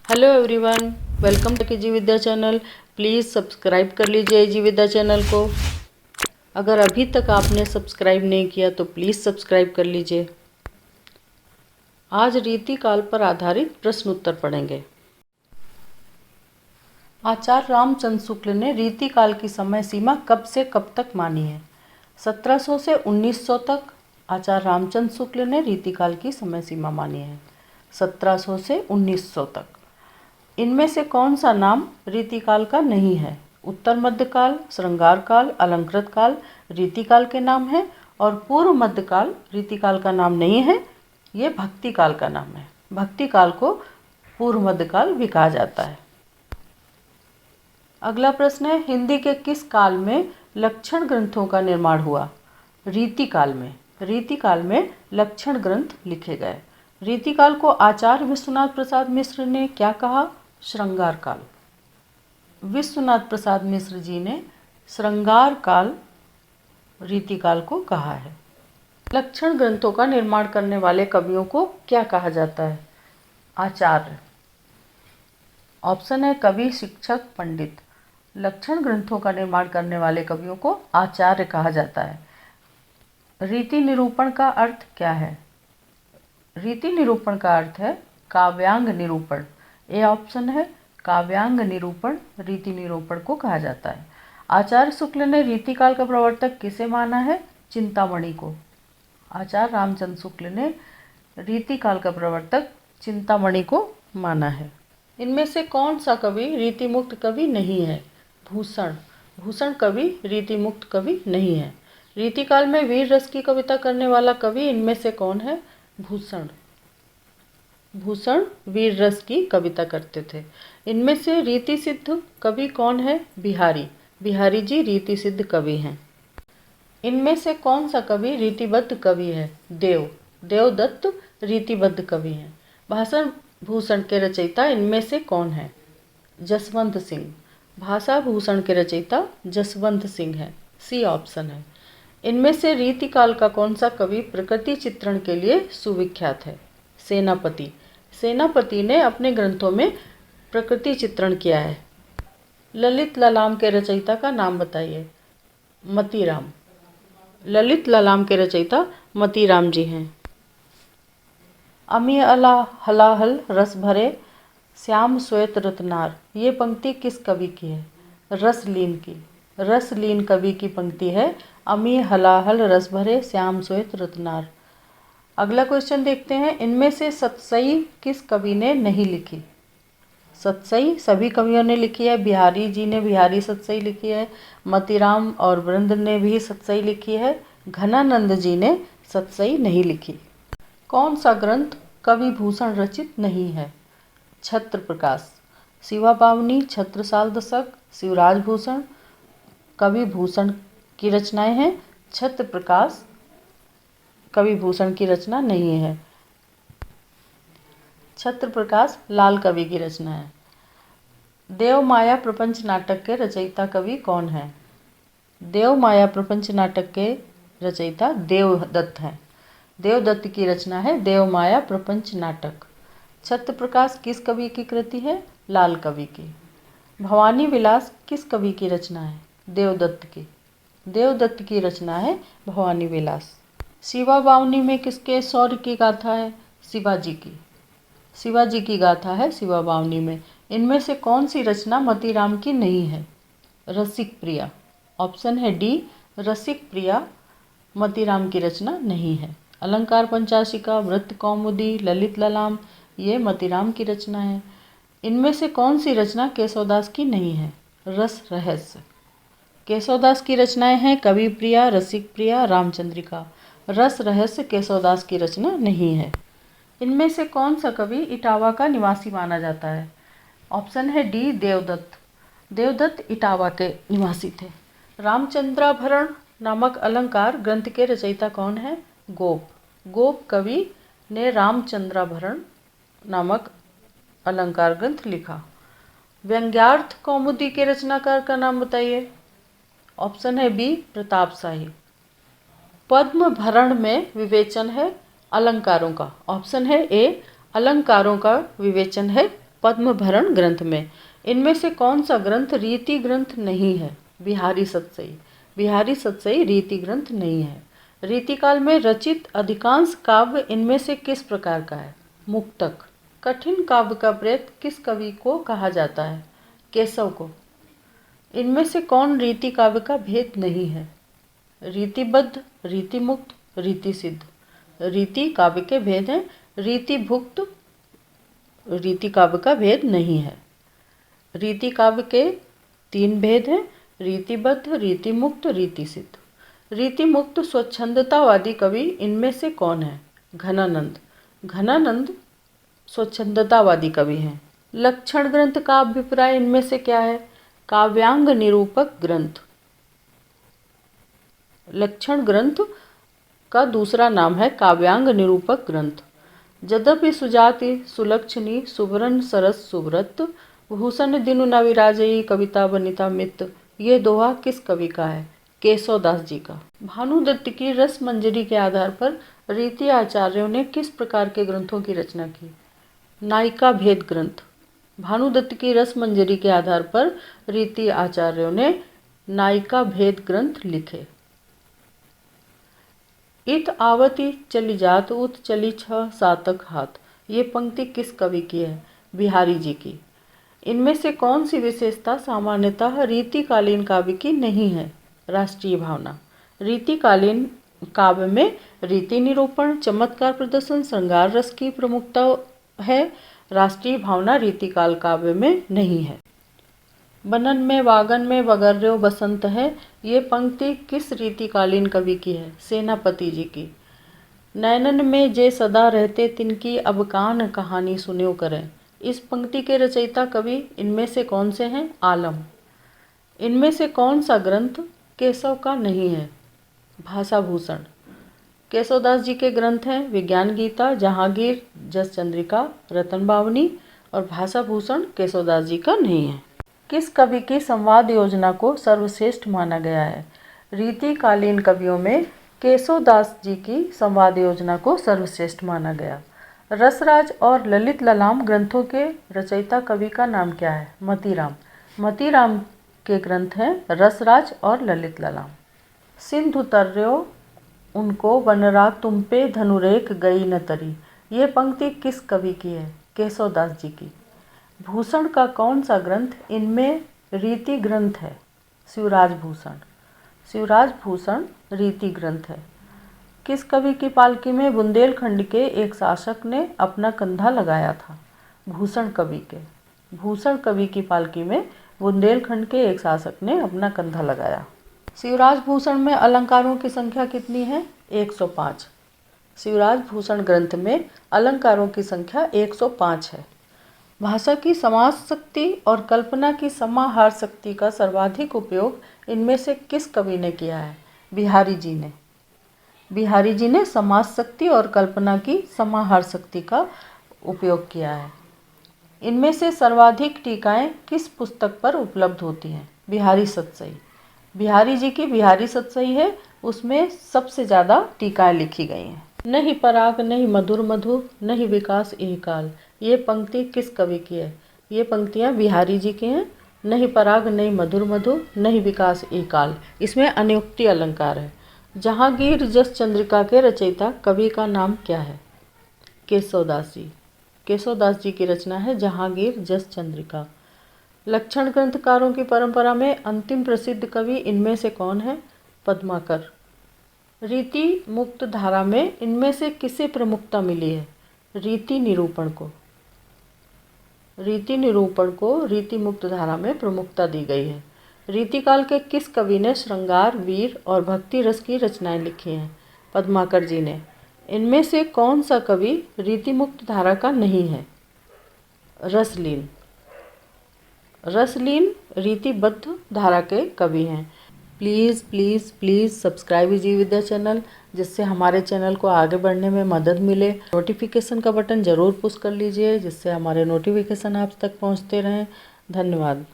Hello everyone, welcome to G Vidya channel. Please subscribe कर लीजिए जी Vidya channel को। अगर अभी तक आपने सब्सक्राइब नहीं किया तो प्लीज़ सब्सक्राइब कर लीजिए। आज रीतिकाल पर आधारित प्रश्न उत्तर पढ़ेंगे। आचार्य रामचंद्र शुक्ल ने रीतिकाल की समय सीमा कब से कब तक मानी है? 1700 से 1900 तक आचार्य रामचंद्र शुक्ल ने रीतिकाल की समय सीमा मानी है। 1700 से 1900 तक। इनमें से कौन सा नाम रीतिकाल का नहीं है? उत्तर मध्यकाल, श्रृंगार काल, अलंकृत काल रीतिकाल के नाम है और पूर्व मध्यकाल रीतिकाल का नाम नहीं है, ये भक्ति काल का नाम है। भक्ति काल को पूर्व मध्यकाल भी कहा जाता है। अगला प्रश्न है, हिंदी के किस काल में लक्षण ग्रंथों का निर्माण हुआ? रीतिकाल में। रीतिकाल में लक्षण ग्रंथ लिखे गए। रीतिकाल को आचार्य विश्वनाथ प्रसाद मिश्र ने क्या कहा? श्रृंगार काल। विश्वनाथ प्रसाद मिश्र जी ने श्रृंगार काल रीतिकाल को कहा है। लक्षण ग्रंथों का निर्माण करने वाले कवियों को क्या कहा जाता है? आचार्य। ऑप्शन है कवि, शिक्षक, पंडित। लक्षण ग्रंथों का निर्माण करने वाले कवियों को आचार्य कहा जाता है। रीति निरूपण का अर्थ क्या है? रीति निरूपण का अर्थ है काव्यांग निरूपण। ए ऑप्शन है काव्यांग निरूपण रीति निरूपण को कहा जाता है। आचार्य शुक्ल ने रीतिकाल का प्रवर्तक किसे माना है? चिंतामणि को। आचार्य रामचंद्र शुक्ल ने रीतिकाल का प्रवर्तक चिंतामणि को माना है। इनमें से कौन सा कवि रीतिमुक्त कवि नहीं है? भूषण। भूषण कवि रीतिमुक्त कवि नहीं है। रीतिकाल में वीर रस की कविता करने वाला कवि इनमें से कौन है? भूषण। भूषण वीर रस की कविता करते थे। इनमें से रीति सिद्ध कवि कौन है? बिहारी। बिहारी जी रीति सिद्ध कवि हैं। इनमें से कौन सा कवि रीतिबद्ध कवि है? देव। देवदत्त रीतिबद्ध कवि हैं। भाषण भूषण के रचयिता इनमें से कौन है? जसवंत सिंह। भाषा भूषण के रचयिता जसवंत सिंह है। सी ऑप्शन है। इनमें से रीतिकाल का कौन सा कवि प्रकृति चित्रण के लिए सुविख्यात है? सेनापति। सेनापति ने अपने ग्रंथों में प्रकृति चित्रण किया है। ललित ललाम के रचयिता का नाम बताइए। मतीराम। ललित ललाम के रचयिता मतीराम जी हैं। अमी अला हलाहल रस भरे श्याम श्वेत रत्नार, ये पंक्ति किस कवि की है? रसलीन की। रसलीन कवि की पंक्ति है अमी हलाहल रस भरे श्याम श्वेत रत्नार। अगला क्वेश्चन देखते हैं, इनमें से सतसई किस कवि ने नहीं लिखी? सतसई सभी कवियों ने लिखी है। बिहारी जी ने बिहारी सतसई लिखी है। मतीराम और वृंद ने भी सतसई लिखी है। घनानंद जी ने सतसई नहीं लिखी। कौन सा ग्रंथ कवि भूषण रचित नहीं है? छत्र प्रकाश। शिवा पावनी, छत्रसाल दशक, शिवराज भूषण कवि भूषण की रचनाएं हैं। छत्र प्रकाश कवि भूषण की रचना नहीं है। छत्र प्रकाश लाल कवि की रचना है। देव माया प्रपंच नाटक के रचयिता कवि कौन है? देव माया प्रपंच नाटक के रचयिता देवदत्त हैं। देवदत्त की रचना है देव माया प्रपंच नाटक। छत्र प्रकाश किस कवि की कृति है? लाल कवि की। भवानी विलास किस कवि की रचना है? देवदत्त की। देवदत्त की रचना है भवानी विलास। शिवा बावनी में किसके शौर्य की गाथा है? शिवाजी की। शिवाजी की गाथा है शिवा बावनी में। इनमें से कौन सी रचना मतीराम की नहीं है? रसिक प्रिया। ऑप्शन है डी, रसिक प्रिया मतीराम की रचना नहीं है। अलंकार पंचाशिका, वृत्त कौमुदी, ललित ललाम ये मतीराम की रचना है। इनमें से कौन सी रचना केशवदास की नहीं है? रस रहस्य। केशवदास की रचनाएं हैं कवि प्रिया, रसिक प्रिया, रामचंद्रिका। रस रहस्य केशवदास की रचना नहीं है। इनमें से कौन सा कवि इटावा का निवासी माना जाता है? ऑप्शन है डी, देवदत्त। देवदत्त इटावा के निवासी थे। रामचंद्राभरण नामक अलंकार ग्रंथ के रचयिता कौन है? गोप। गोप कवि ने रामचंद्राभरण नामक अलंकार ग्रंथ लिखा। व्यंग्यार्थ कौमुदी के रचनाकार का नाम बताइए। ऑप्शन है बी, प्रताप शाही। पद्म भरण में विवेचन है अलंकारों का। ऑप्शन है ए, अलंकारों का विवेचन है पद्मभरण ग्रंथ में। इनमें से कौन सा ग्रंथ रीति ग्रंथ नहीं है? बिहारी सतसई। बिहारी सतसई रीति ग्रंथ नहीं है। रीतिकाल में रचित अधिकांश काव्य इनमें से किस प्रकार का है? मुक्तक। कठिन काव्य का प्रेत किस कवि को कहा जाता है? केशव को। इनमें से कौन रीति काव्य का भेद नहीं है? रीतिबद्ध, रीतिमुक्त, रीति सिद्ध। रीति काव्य के भेद हैं, रीतिभुक्त रीति काव्य का भेद नहीं है। रीति काव्य के 3 भेद हैं, रीतिबद्ध, रीतिमुक्त, रीति सिद्ध। रीतिमुक्त स्वच्छंदतावादी कवि इनमें से कौन है? घनानंद। घनानंद स्वच्छंदतावादी कवि हैं। लक्षण ग्रंथ का अभिप्राय इनमें से क्या है? काव्यांग निरूपक ग्रंथ। लक्षण ग्रंथ का दूसरा नाम है काव्यांग निरूपक ग्रंथ। यद्यपि सुजाति सुलक्षणी सुवर्ण सरस सुव्रत भूषण दिनु न विराजई कविता बनिता मित, ये दोहा किस कवि का है? केशवदास जी का। भानुदत्त की रस मंजरी के आधार पर रीति आचार्यों ने किस प्रकार के ग्रंथों की रचना की? नायिका भेद ग्रंथ। भानुदत्त की रस मंजरी के आधार पर रीति आचार्यों ने नायिका भेद ग्रंथ लिखे। इत आवती चली जात उत चली 6 सातक हाथ, ये पंक्ति किस कवि की है? बिहारी जी की। इनमें से कौन सी विशेषता सामान्यतः रीतिकालीन काव्य की नहीं है? राष्ट्रीय भावना। रीतिकालीन काव्य में रीति निरूपण, चमत्कार प्रदर्शन, श्रृंगार रस की प्रमुखता है। राष्ट्रीय भावना रीतिकाल काव्य में नहीं है। बनन में वागन में वगर्यो बसंत है, ये पंक्ति किस रीतिकालीन कवि की है? सेनापति जी की। नैनन में जे सदा रहते तिनकी अब कान कहानी सुन्यो करें, इस पंक्ति के रचयिता कवि इनमें से कौन से हैं? आलम। इनमें से कौन सा ग्रंथ केशव का नहीं है? भाषाभूषण। केशवदास जी के ग्रंथ हैं विज्ञान गीता, जहांगीर, जस चंद्रिका, रतन बावनी और भाषाभूषण केशवदास जी का नहीं है। किस कवि की संवाद योजना को सर्वश्रेष्ठ माना गया है? रीतिकालीन कवियों में केशवदास जी की संवाद योजना को सर्वश्रेष्ठ माना गया। रसराज और ललित ललाम ग्रंथों के रचयिता कवि का नाम क्या है? मतीराम। मतीराम के ग्रंथ हैं रसराज और ललित ललाम। सिंधु तर्यो उनको वनरा तुम पे धनुरेख गई न तरी, ये पंक्ति किस कवि की है? केशवदास जी की। भूषण का कौन सा ग्रंथ इनमें रीति ग्रंथ है? शिवराज भूषण। शिवराज भूषण रीति ग्रंथ है। किस कवि की पालकी में बुंदेलखंड के एक शासक ने अपना कंधा लगाया था? भूषण कवि के। भूषण कवि की पालकी में बुंदेलखंड के एक शासक ने अपना कंधा लगाया। शिवराज भूषण में अलंकारों की संख्या कितनी है? 105। शिवराज भूषण ग्रंथ में अलंकारों की संख्या 105 है। भाषा की समास शक्ति और कल्पना की समाहार शक्ति का सर्वाधिक उपयोग इनमें से किस कवि ने किया है? बिहारी जी ने। बिहारी जी ने समास शक्ति और कल्पना की समाहार शक्ति का उपयोग किया है। इनमें से सर्वाधिक टीकाएं किस पुस्तक पर उपलब्ध होती हैं? बिहारी सतसई। बिहारी जी की बिहारी सतसई है, उसमें सबसे ज़्यादा टीकाएं लिखी गई हैं। नहीं पराग नहीं मधुर मधु नहीं विकास एह काल, ये पंक्ति किस कवि की है? ये पंक्तियाँ बिहारी जी की हैं। नहीं पराग नहीं मधुर मधु नहीं विकास एह काल, इसमें अनुक्ति अलंकार है। जहांगीर जस चंद्रिका के रचयिता कवि का नाम क्या है? केशवदास जी। केशवदास जी की रचना है जहांगीर जस चंद्रिका। लक्षण ग्रंथकारों की परंपरा में अंतिम प्रसिद्ध कवि इनमें से कौन है? पद्माकर। रीति मुक्त धारा में इनमें से किसे प्रमुखता मिली है? रीति निरूपण को। रीति निरूपण को रीति मुक्त धारा में प्रमुखता दी गई है। रीतिकाल के किस कवि ने श्रृंगार, वीर और भक्ति रस की रचनाएं लिखी हैं? पद्माकर जी ने। इनमें से कौन सा कवि रीति मुक्त धारा का नहीं है? रसलीन। रसलीन रीतिबद्ध धारा के कवि हैं। Please please please subscribe G Vidya channel, जिससे हमारे चैनल को आगे बढ़ने में मदद मिले। नोटिफिकेशन का बटन ज़रूर पुश कर लीजिए, जिससे हमारे नोटिफिकेशन आप तक पहुंचते रहें। धन्यवाद।